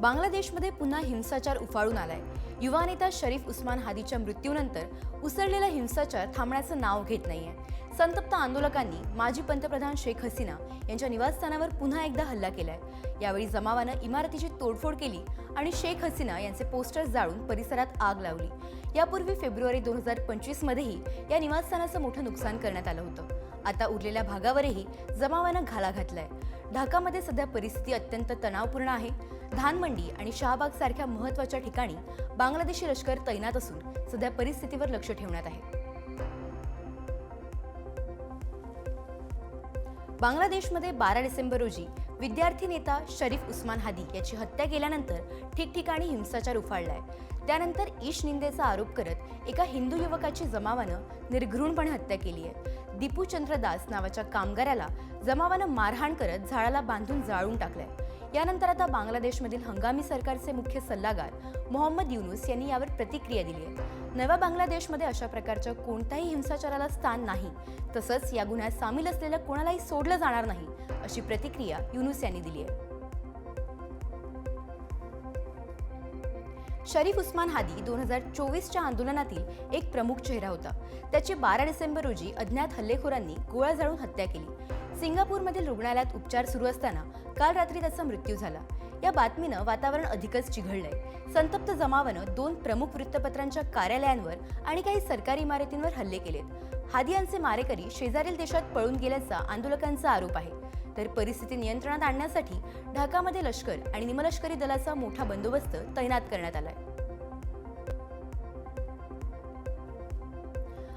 बांगलादेशमध्ये पुन्हा हिंसाचार उफाळून आलाय। युवा नेता शरीफ उस्मान हादीच्या मृत्यूनंतर उसळलेला हिंसाचार थांबण्याचं नाव घेत नाहीये। संतप्त आंदोलकांनी माजी पंतप्रधान शेख हसीना यांच्या निवासस्थानावर पुन्हा एकदा हल्ला केलाय। यावेळी जमावानं इमारतीची तोडफोड केली आणि शेख हसीना यांचे पोस्टर्स जाळून परिसरात आग लावली। यापूर्वी फेब्रुवारी 2025 मध्येही या निवासस्थानाचं मोठं नुकसान करण्यात आलं होतं। आता उरलेल्या भागावरही जमावानं घाला घातलाय। ढाकामध्ये सध्या परिस्थिती अत्यंत तणावपूर्ण आहे। धानमंडी आणि शहाबाग सारख्या महत्त्वाच्या ठिकाणी बांगलादेशी लष्कर तैनात असून सध्या परिस्थितीवर लक्ष ठेवण्यात आहे। बांगलादेशमध्ये 12 डिसेंबर रोजी विद्यार्थी नेता शरीफ उस्मान हादी याची हत्या केल्यानंतर ठिकठिकाणी हिंसाचार उफाळलाय। त्यानंतर ईश निंदेचा आरोप करत एका हिंदू युवकाची जमावानं निर्घृणपणे हत्या केली आहे। दीपू चंद्र दास नावाच्या कामगाराला जमावानं मारहाण करत झाडाला बांधून जाळून टाकलंय। यानंतर आता बांगलादेशमधील हंगामी सरकारचे मुख्य सल्लागार मोहम्मद युनुस यांनी यावर प्रतिक्रिया दिली आहे। नव्या बांगलादेशमध्ये अशा प्रकारच्या कोणत्याही हिंसाचाराला स्थान नाही, तसंच या गुन्ह्यात सामील असलेल्या कोणालाही सोडलं जाणार नाही, अशी प्रतिक्रिया युनुस यांनी दिली आहे। शरीफ उस्मान हादी 2024च्या आंदोलनातील एक प्रमुख चेहरा होता। त्याची 12 डिसेंबर रोजी अज्ञात हल्लेखोरांनी गोळ्या झाडून हत्या केली। सिंगापूरमधील रुग्णालयात उपचार सुरू असताना काल रात्री त्याचा मृत्यू झाला। या बातमीनं वातावरण अधिकच चिघळलंय। संतप्त जमावानं 2 प्रमुख वृत्तपत्रांच्या कार्यालयांवर आणि काही सरकारी इमारतींवर हल्ले केलेत। हादी यांचे मारेकरी शेजारील देशात पळून गेल्याचा आंदोलकांचा आरोप आहे। तर परिस्थिती नियंत्रणात आणण्यासाठी ढाकामध्ये लष्कर आणि निमलष्करी दलाचा मोठा बंदोबस्त तैनात करण्यात आलाय।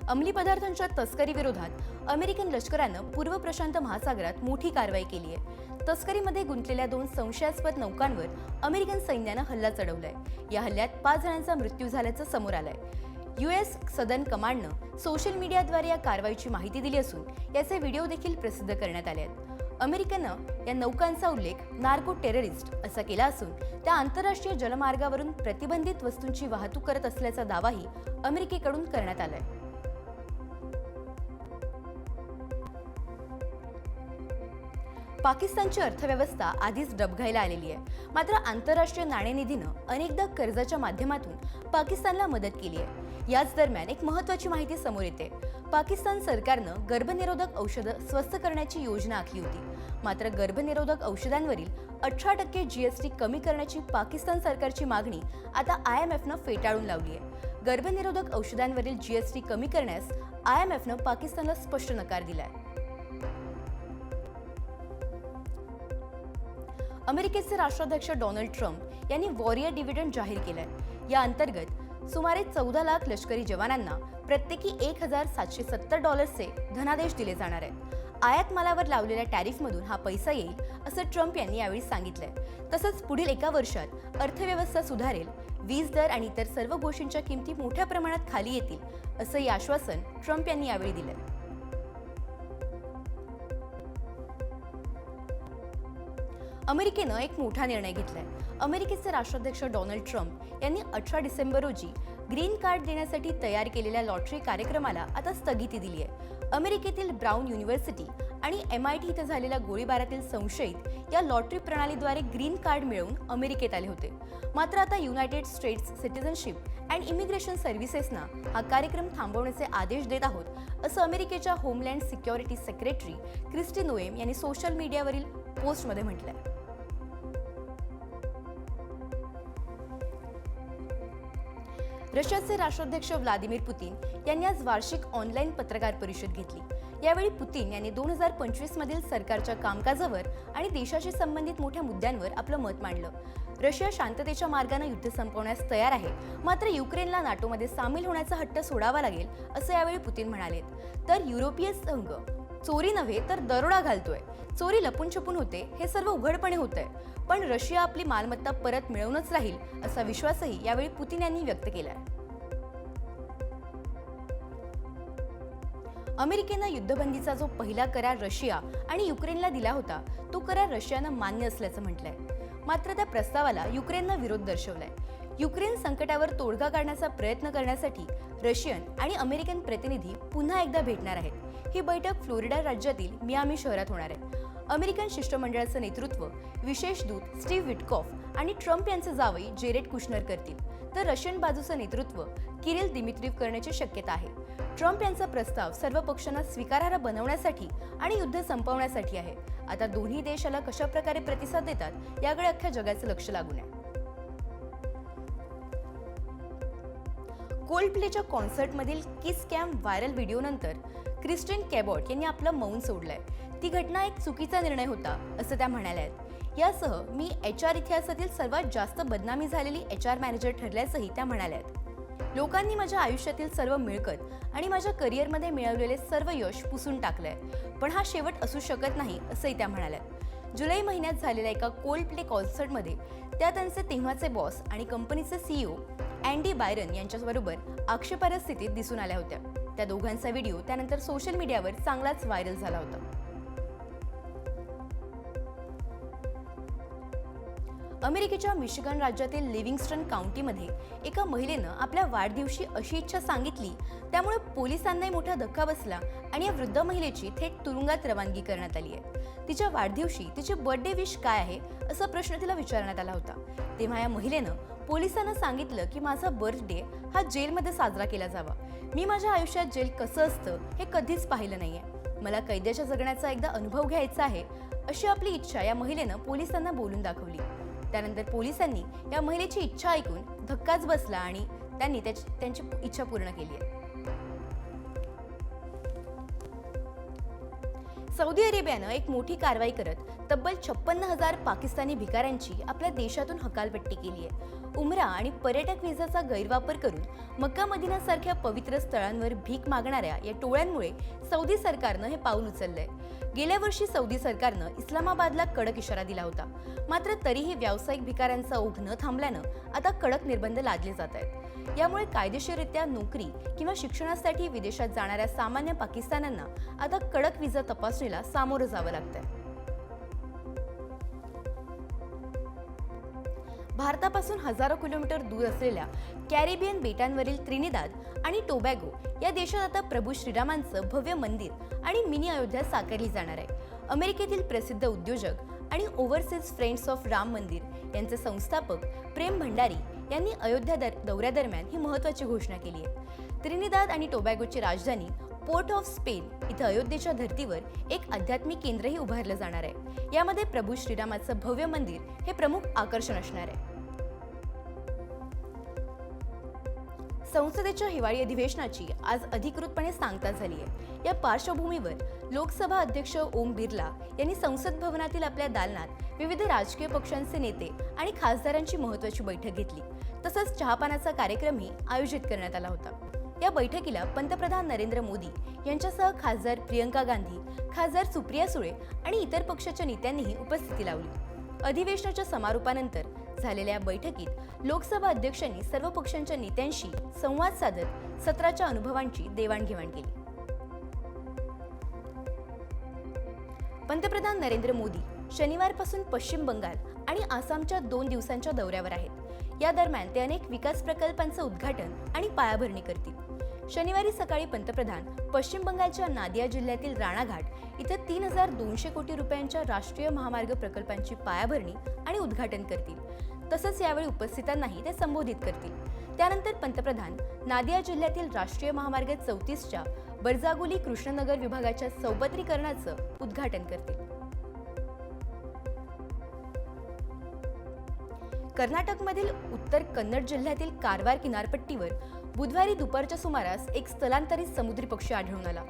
अंमली पदार्थांच्या तस्करी विरोधात अमेरिकन लष्करानं पूर्व प्रशांत महासागरात मोठी कारवाई केली आहे। तस्करीमध्ये गुंतलेल्या 2 संशयास्पद नौकांवर अमेरिकन सैन्यानं हल्ला चढवलाय। या हल्ल्यात 5 जणांचा मृत्यू झाल्याचं समोर आलंय। US सदर्न कमांडनं सोशल मीडियाद्वारे या कारवाईची माहिती दिली असून याचे व्हिडिओ देखील प्रसिद्ध करण्यात आले आहेत। अमेरिकेनं या नौकांचा उल्लेख नार्को टेररिस्ट असा केला असून त्या आंतरराष्ट्रीय जलमार्गावरून प्रतिबंधित वस्तूंची वाहतूक करत असल्याचा दावाही अमेरिकेकडून करण्यात आलाय। पाकिस्तानची अर्थव्यवस्था आधीच डबघाईला आलेली आहे। मात्र आंतरराष्ट्रीय नाणेनिधीनं अनेकदा कर्जाच्या माध्यमातून पाकिस्तानला मदत केली आहे। याच दरम्यान एक महत्त्वाची माहिती समोर येते। पाकिस्तान सरकारनं गर्भनिरोधक औषधं स्वस्त करण्याची योजना आखली होती। मात्र गर्भनिरोधक औषधांवरील 18% GST कमी करण्याची पाकिस्तान सरकारची मागणी आता IMFनं फेटाळून लावली आहे। गर्भनिरोधक औषधांवरील GST कमी करण्यास IMFनं पाकिस्तानला स्पष्ट नकार दिलाय। अमेरिकेचे राष्ट्राध्यक्ष डोनाल्ड ट्रम्प यांनी वॉरियर डिव्हिडंड जाहीर केलाय। या अंतर्गत सुमारे 14 लाख लष्करी जवानांना प्रत्येकी $1,770चे धनादेश दिले जाणार आहेत। आयात मालावर लावलेल्या टॅरिफमधून हा पैसा येईल असं ट्रम्प यांनी यावेळी सांगितलंय। तसंच पुढील एका वर्षात अर्थव्यवस्था सुधारेल, वीज दर आणि इतर सर्व गोष्टींच्या किमती मोठ्या प्रमाणात खाली येतील असंही आश्वासन ट्रम्प यांनी यावेळी दिलंय। अमेरिकेनं एक मोठा निर्णय घेतलाय। अमेरिकेचे राष्ट्राध्यक्ष डोनाल्ड ट्रम्प यांनी 18 डिसेंबर रोजी ग्रीन कार्ड देण्यासाठी तयार केलेल्या लॉटरी कार्यक्रमाला आता स्थगिती दिली आहे। अमेरिकेतील ब्राउन युनिव्हर्सिटी आणि MIT इथे झालेल्या गोळीबारातील संशयित या लॉटरी प्रणालीद्वारे ग्रीन कार्ड मिळवून अमेरिकेत आले होते। मात्र आता United States citizenship and immigration सर्व्हिसेसना हा कार्यक्रम थांबवण्याचे आदेश देत आहोत असं अमेरिकेच्या homeland security secretary Kristi Noem यांनी सोशल मीडियावरील पोस्टमध्ये म्हटलंय। रशियाचे राष्ट्राध्यक्ष व्लादिमीर पुतीन यांनी आज वार्षिक ऑनलाईन पत्रकार परिषद घेतली। यावेळी पुतीन यांनी 2025 मधील सरकारच्या कामकाजावर आणि देशाशी संबंधित मोठ्या मुद्द्यांवर आपलं मत मांडलं। रशिया शांततेच्या मार्गाने युद्ध संपवण्यास तयार आहे, मात्र युक्रेनला नाटोमध्ये सामील होण्याचा हट्ट सोडावा लागेल असं यावेळी पुतीन म्हणाले। तर युरोपीय संघ चोरी नव्हे तर दरोडा घालतोय, चोरी लपून छपून होते, हे सर्व उघडपणे होतंय, पण रशिया आपली मालमत्ता परत मिळवूनच राहील असा विश्वासही यावेळी पुतीन यांनी व्यक्त केलाय। अमेरिकेनं युद्धबंदीचा जो पहिला करार रशिया आणि युक्रेनला दिला होता तो करार रशियानं मान्य असल्याचं म्हटलंय। मात्र त्या प्रस्तावाला युक्रेननं विरोध दर्शवलाय। युक्रेन संकटावर तोडगा काढण्याचा प्रयत्न करण्यासाठी रशियन आणि अमेरिकन प्रतिनिधी पुन्हा एकदा भेटणार आहेत। ही बैठक फ्लोरिडा राज्यातील मियामी शहरात होणार आहे। अमेरिकन शिष्टमंडळाचं नेतृत्व विशेष दूत स्टीव्ह विटकॉफ आणि ट्रम्प यांचे जावई जेरेड कुशनर करतील, तर रशियन बाजूचं नेतृत्व किरिल दिमित्रीव करण्याची शक्यता आहे. ट्रम्प यांचा प्रस्ताव सर्व पक्षांना स्वीकारार्ह बनवण्यासाठी आणि युद्ध संपवण्यासाठी आहे. आता दोन्ही देश याला कशा प्रकारे प्रतिसाद देतात याकडे अख्ख्या जगाचं लक्ष लागून आहे. कोल्डप्लेच्या कॉन्सर्टमधील किस कॅम व्हायरल व्हिडिओनंतर क्रिस्टिन कॅबॉट यांनी आपलं मौन सोडलंय. ती घटना एक चुकीचा निर्णय होता असं त्या म्हणाल्या आहेत. यासह मी HR इतिहासातील सर्वात जास्त बदनामी झालेली HR मॅनेजर ठरल्याचंही त्या म्हणाल्या आहेत. लोकांनी माझ्या आयुष्यातील सर्व मिळकत आणि माझ्या करिअरमध्ये मिळवलेले सर्व यश पुसून टाकलंय, पण हा शेवट असू शकत नाही असंही त्या म्हणाल्या. जुलै महिन्यात झालेल्या एका कोल्डप्ले कॉन्सर्टमध्ये त्या त्यांचे तेव्हाचे बॉस आणि कंपनीचे CEO अँडी बायरन यांच्याबरोबर आक्षेपार्ह स्थितीत दिसून आल्या होत्या. त्या दोघांचा व्हिडिओ त्यानंतर सोशल मीडियावर चांगलाच व्हायरल झाला होता. अमेरिकेच्या मिशिगन राज्यातील लिव्हिंगस्टन काउंटीमध्ये एका महिलेनं आपल्या वाढदिवशी अशी इच्छा सांगितली, त्यामुळे पोलिसांनाही मोठा धक्का बसला आणि या वृद्ध महिलेची थेट तुरुंगात रवानगी करण्यात आली आहे. तिच्या वाढदिवशी तिचे बर्थडे विश काय आहे असा प्रश्न तिला विचारण्यात आला होता. तेव्हा या महिलेनं पोलिसांना सांगितलं की माझा बर्थडे हा जेलमध्ये साजरा केला जावा. मी माझ्या आयुष्यात जेल कसं असतं हे कधीच पाहिलं नाहीये. मला कैद्याच्या जगण्याचा एकदा अनुभव घ्यायचा आहे, अशी आपली इच्छा या महिलेनं पोलिसांना बोलून दाखवली. त्यानंतर पोलिसांनी या महिलेची इच्छा ऐकून धक्काच बसला आणि त्यांनी त्यांची इच्छा पूर्ण केली आहे. सौदी अरेबियानं एक मोठी कारवाई करत तब्बल 56,000 पाकिस्तानी भिकाऱ्यांची आपल्या देशातून हकालपट्टी केली आहे. उमरा आणि पर्यटक व्हिसाचा गैरवापर करून मक्का मदिनासारख्या पवित्र स्थळांवर भीक मागणाऱ्या या टोळ्यांमुळे सौदी सरकारनं हे पाऊल उचललंय. गेल्या वर्षी सौदी सरकारनं इस्लामाबादला कडक इशारा दिला होता. मात्र तरीही व्यावसायिक भिकाऱ्यांचा ओघ न थांबल्यानं आता कडक निर्बंध लादले जात आहेत. यामुळे कायदेशीररित्या नोकरी किंवा शिक्षणासाठी विदेशात जाणाऱ्या सामान्य पाकिस्तान्यांना आता कडक व्हिसा तपासणीला सामोरं जावं लागतंय. भारतापासून हजारो किलोमीटर दूर असलेल्या कॅरिबियन बेटांवरील त्रिनिदाद आणि टोबॅगो या देशात आता प्रभू श्रीरामांचं भव्य मंदिर आणि मिनी अयोध्या साकारली जाणार आहे. अमेरिकेतील प्रसिद्ध उद्योजक आणि ओव्हरसीज फ्रेंड्स ऑफ राम मंदिर यांचे संस्थापक प्रेम भंडारी यांनी अयोध्या दौऱ्यादरम्यान ही महत्त्वाची घोषणा केली आहे. त्रिनिदाद आणि टोबॅगोची राजधानी पोर्ट ऑफ स्पेन इथं अयोध्येच्या धर्तीवर एक आध्यात्मिक केंद्रही उभारलं जाणार आहे. यामध्ये प्रभू श्रीरामाचं भव्य मंदिर हे प्रमुख आकर्षण असणार आहे. संसदेच्या हिवाळी अधिवेशनाची आज अधिकृतपणे सांगता झाली आहे. या पार्श्वभूमीवर लोकसभा अध्यक्ष ओम बिर्ला यांनी संसद भवनातील आपल्या दालनात विविध राजकीय पक्षांचे नेते आणि खासदारांची महत्त्वाची बैठक घेतली. तसंच चहापानाचा कार्यक्रमही आयोजित करण्यात आला होता. या बैठकीला पंतप्रधान नरेंद्र मोदी यांच्यासह खासदार प्रियंका गांधी, खासदार सुप्रिया सुळे आणि इतर पक्षाच्या नेत्यांनीही उपस्थिती लावली. अधिवेशनाच्या समारोपानंतर झालेल्या बैठकीत लोकसभा अध्यक्षांनी सर्व पक्षांच्या नेत्यांशी संवाद साधत सत्राच्या अनुभवांची देवाणघेवाण केली. पंतप्रधान नरेंद्र मोदी शनिवारपासून पश्चिम बंगाल आणि आसामच्या 2 दिवसांच्या दौऱ्यावर आहेत. या दरम्यान ते अनेक विकास प्रकल्पांचं उद्घाटन आणि पायाभरणी करतील. शनिवारी सकाळी पंतप्रधान पश्चिम बंगालच्या नादिया जिल्ह्यातील राणाघाट इथं 3,200 कोटी रुपयांच्या राष्ट्रीय महामार्ग प्रकल्पांची पायाभरणी आणि उद्घाटन करतील. तसंच यावेळी उपस्थितांनाही ते संबोधित करतील. त्यानंतर पंतप्रधान नादिया जिल्ह्यातील राष्ट्रीय महामार्ग 34च्या बर्जागुली कृष्णनगर विभागाच्या सौपत्रीकरणाचं उद्घाटन करतील. कर्नाटकमधील उत्तर कन्नड जिल्ह्यातील कारवार किनारपट्टीवर बुधवारी दुपारच्या सुमारास एक स्थलांतरित समुद्री पक्षी आढळून आला.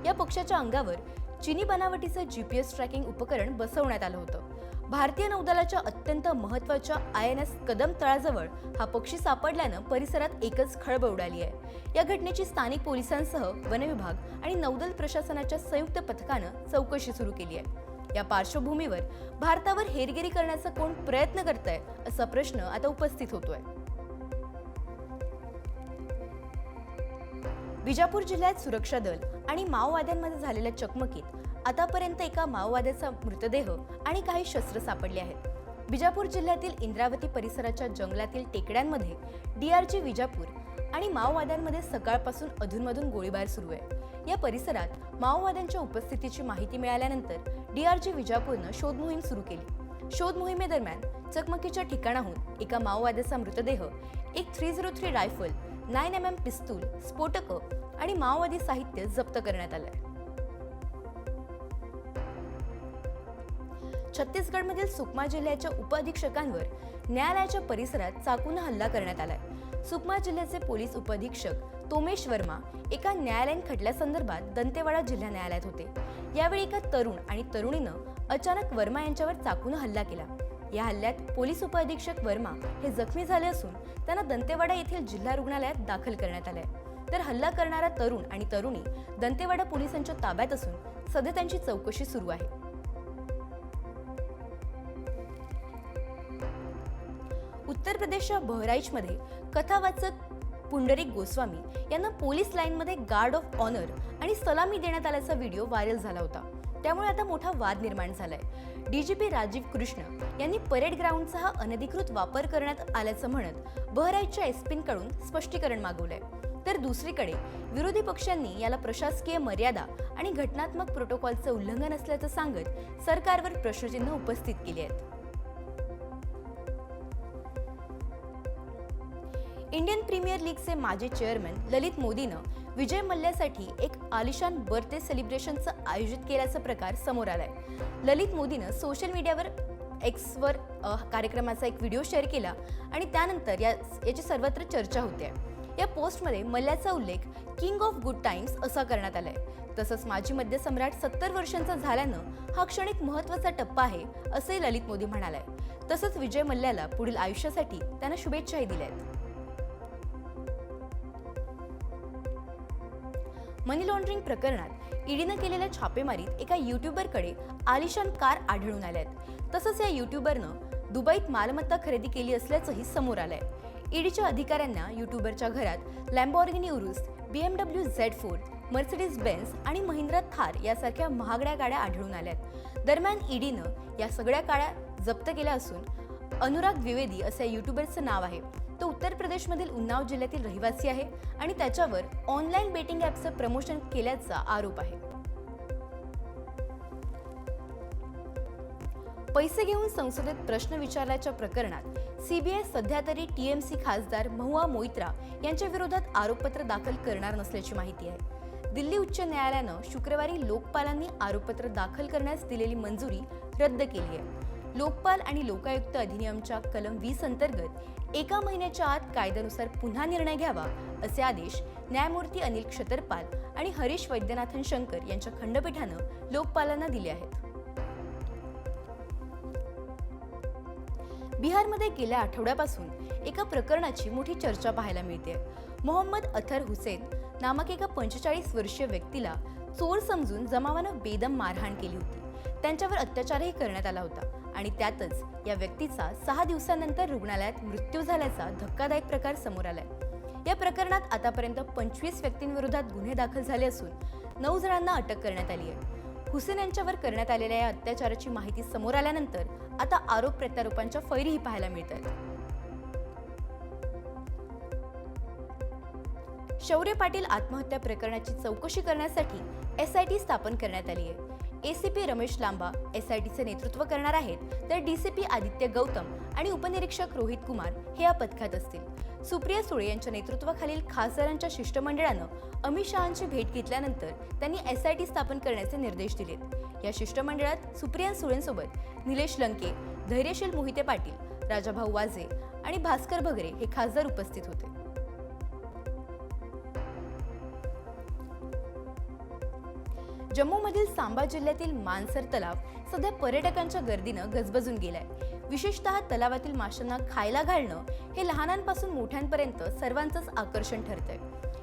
या पक्षाच्या अंगावर चीनी बनावटीचं GPS ट्रॅकिंग उपकरण बसवण्यात आलं होतं. भारतीय नौदलाच्या अत्यंत महत्त्वाच्या INS कदम तळाजवळ हा पक्षी सापडल्यानं परिसरात एकच खळबळ उडाली आहे. या घटनेची स्थानिक पोलिसांसह वनविभाग आणि नौदल प्रशासनाच्या संयुक्त पथकानं चौकशी सुरू केली आहे. या पार्श्वभूमीवर भारतावर हेरगिरी करण्याचा कोण प्रयत्न करतंय असा प्रश्न आता उपस्थित होतोय. बिजापूर जिल्ह्यात सुरक्षा दल आणि माओवाद्यांमध्ये झालेल्या चकमकीत आतापर्यंत एका माओवाद्याचा मृतदेह आणि काही शस्त्र सापडले आहेत. बिजापूर जिल्ह्यातील इंद्रावती परिसराच्या जंगलातील टेकड्यांमध्ये DRG विजापूर आणि माओवाद्यांमध्ये सकाळपासून अधूनमधून गोळीबार सुरू आहे. या परिसरात माओवाद्यांच्या उपस्थितीची माहिती मिळाल्यानंतर DRG विजापूरनं शोध मोहीम सुरू केली. शोध मोहिमेदरम्यान चकमकीच्या ठिकाणाहून एका माओवाद्याचा मृतदेह, एक 303 रायफल, 9mm पिस्तूल, स्फोटकं आणि माओवादी साहित्य जप्त करण्यात आलंय. छत्तीसगडमधील सुकमा जिल्ह्याच्या उपअधीक्षकांवर न्यायालयाच्या परिसरात चाकूने हल्ला करण्यात आलाय. सुकमा जिल्ह्याचे पोलीस उपअधीक्षक तोमेश वर्मा एका न्यायालयीन खटल्यासंदर्भात दंतेवाडा जिल्हा न्यायालयात होते. यावेळी एका तरुण आणि तरुणीनं अचानक वर्मा यांच्यावर चाकूने हल्ला केला. या हल्ल्यात पोलीस उपअधीक्षक वर्मा हे जखमी झाले असून त्यांना दंतेवाडा येथील जिल्हा रुग्णालयात दाखल करण्यात आले. तर हल्ला करणारा तरुण आणि तरुणी दंतेवाडा पोलिसांच्या ताब्यात असून सध्या त्यांची चौकशी सुरू आहे. उत्तर प्रदेशच्या बहराईचमध्ये कथावाचक पुंडरीक गोस्वामी यांना पोलीस लाईनमध्ये गार्ड ऑफ ऑनर आणि सलामी देण्यात आल्याचा व्हिडिओ व्हायरल झाला होता. त्यामुळे आता मोठा वाद निर्माण झालाय. डीजीपी राजीव कृष्ण यांनी परेड ग्राउंडचा हा अनधिकृत वापर करण्यात आल्याचं म्हणत बहराईचच्या एसपींकडून स्पष्टीकरण मागवलंय. तर दुसरीकडे विरोधी पक्षांनी याला प्रशासकीय मर्यादा आणि घटनात्मक प्रोटोकॉलचं उल्लंघन असल्याचं सांगत सरकारवर प्रश्नचिन्ह उपस्थित केली आहेत. इंडियन प्रीमियर लीगचे माजी चेअरमन ललित मोदीनं विजय मल्ल्यासाठी एक आलिशान बर्थडे सेलिब्रेशनचं आयोजित केल्याचा प्रकार समोर आलाय. ललित मोदीनं सोशल मीडियावर एक्सवर कार्यक्रमाचा एक व्हिडिओ शेअर केला आणि त्यानंतर याची सर्वत्र चर्चा होते. या पोस्टमध्ये मल्ल्याचा उल्लेख किंग ऑफ गुड टाइम्स असा करण्यात आलाय. तसंच माजी मध्य सम्राट 70 वर्षांचा झाल्यानं हा क्षण एक महत्त्वाचा टप्पा आहे असे ललित मोदी म्हणालाय. तसंच विजय मल्ल्याला पुढील आयुष्यासाठी त्यांना शुभेच्छाही दिल्यात. मनी लॉन्ड्रिंग प्रकरणात ईडीनं केलेल्या छापेमारीत एका युट्यूबरकडे आलिशान कार आढळून आल्यात. तसंच या युट्यूबरनं दुबईत मालमत्ता खरेदी केली असल्याचंही समोर आलंय. ईडीच्या अधिकाऱ्यांना युट्यूबरच्या घरात लॅम्बॉर्गिनी उरुस, BMW Z4, मर्सिडीज बेन्झ आणि महिंद्रा थार यासारख्या महागड्या गाड्या आढळून आल्यात. दरम्यान ईडीनं या सगळ्या गाड्या जप्त केल्या असून अनुराग द्विवेदी असं या युट्यूबरचं नाव आहे. तो उत्तर प्रदेशमधील उन्नाव जिल्ह्यातील रहिवासी आहे आणि त्याच्यावर ऑनलाईन बेटिंग ॲपचं प्रमोशन केल्याचा आरोप आहे. पैसे घेऊन संसदेत प्रश्न विचारल्याच्या प्रकरणात सीबीआय सध्या तरी टीएमसी खासदार महुआ मोइत्रा यांच्या विरोधात आरोपपत्र दाखल करणार नसल्याची माहिती आहे. दिल्ली उच्च न्यायालयानं शुक्रवारी लोकपालांनी आरोपपत्र दाखल करण्यास दिलेली मंजुरी रद्द केली आहे. लोकपाल आणि लोकायुक्त अधिनियमच्या कलम 20 अंतर्गत 1 महिन्याच्या आत कायद्यानुसार पुन्हा निर्णय घ्यावा असे आदेश न्यायमूर्ती अनिल क्षत्रपाल आणि हरीश वैद्यनाथन शंकर यांच्या खंडपीठानं लोकपालांना दिले आहेत. बिहारमध्ये गेल्या आठवड्यापासून एका प्रकरणाची मोठी चर्चा पाहायला मिळते. मोहम्मद अथर हुसेन नामक एका 45 वर्षीय व्यक्तीला चोर समजून जमावानं बेदम मारहाण केली होती. त्यांच्यावर अत्याचारही करण्यात आला होता आणि त्यातच या व्यक्तीचा 6 दिवसांनंतर रुग्णालयात मृत्यू झाल्याचा धक्कादायक प्रकार समोर आलाय. या प्रकरणात आतापर्यंत 25 व्यक्तींविरोधात गुन्हे दाखल झाले असून 9 जणांना अटक करण्यात आली आहे. हुसेन यांच्यावर करण्यात आलेल्या या अत्याचाराची माहिती समोर आल्यानंतर आता आरोप प्रत्यारोपांच्या फैरीही पाहायला मिळतात. शौर्य पाटील आत्महत्या प्रकरणाची चौकशी करण्यासाठी एसआयटी स्थापन करण्यात आली आहे. एसीपी रमेश लांबा एसआयटीचे नेतृत्व करणार आहेत, तर डीसीपी आदित्य गौतम आणि उपनिरीक्षक रोहित कुमार हे या पथकात असतील. सुप्रिया सुळे यांच्या नेतृत्वाखालील खासदारांच्या शिष्टमंडळानं अमित शहांची भेट घेतल्यानंतर त्यांनी एसआयटी स्थापन करण्याचे निर्देश दिलेत. या शिष्टमंडळात सुप्रिया सुळेंसोबत निलेश लंके, धैर्यशील मोहिते पाटील, राजाभाऊ वाजे आणि भास्कर भगरे हे खासदार उपस्थित होते. जम्मूमधील सांबा जिल्ह्यातील मानसर तलाव सध्या पर्यटकांच्या गर्दीनं गजबजून गेलाय. विशेषतः तलावातील माशांना खायला घालणं हे लहानांपासून मोठ्यांपर्यंत सर्वांचंच आकर्षण ठरतंय.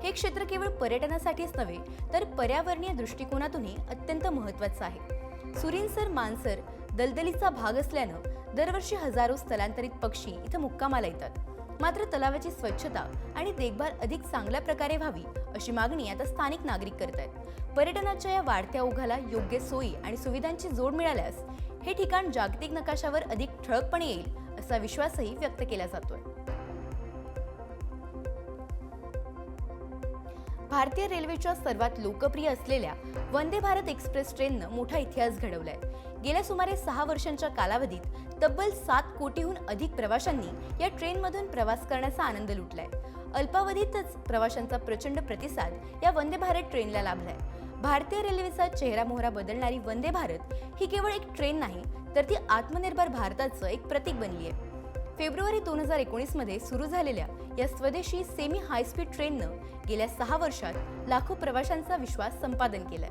हे क्षेत्र केवळ पर्यटनासाठीच नव्हे तर पर्यावरणीय दृष्टिकोनातूनही अत्यंत महत्त्वाचं आहे. सुरिनसर मानसर दलदलीचा भाग असल्यानं दरवर्षी हजारो स्थलांतरित पक्षी इथं मुक्कामाला येतात. मात्र तलावाची स्वच्छता आणि देखभाल अधिक चांगल्या प्रकारे व्हावी अशी मागणी आता स्थानिक नागरिक करत आहेत. पर्यटनाच्या या वाढत्या ओघाला योग्य सोयी आणि सुविधांची जोड मिळाल्यास हे ठिकाण जागतिक नकाशावर अधिक ठळकपणे येईल असा विश्वासही व्यक्त केला जातोय. भारतीय रेल्वेच्या सर्वात लोकप्रिय असलेल्या वंदे भारत एक्सप्रेस ट्रेननं मोठा इतिहास घडवलाय। गेल्या सुमारे 6 वर्षांच्या कालावधीत तब्बल 7 कोटीहून अधिक प्रवाशांनी या ट्रेनमधून प्रवास करण्याचा आनंद लुटलाय। अल्पावधीतच प्रवाशांचा प्रचंड प्रतिसाद या वंदे भारत ट्रेनला लाभलाय। भारतीय रेल्वेचा चेहरामोहरा बदलणारी वंदे भारत ही केवळ एक ट्रेन नाही, तर ती आत्मनिर्भर भारताचं एक प्रतीक बनली आहे। फेब्रुवारी 2019 मध्ये सुरू झालेल्या या स्वदेशी सेमी हाय स्पीड ट्रेननं गेल्या 6 वर्षात लाखो प्रवाशांचा विश्वास संपादन केलाय।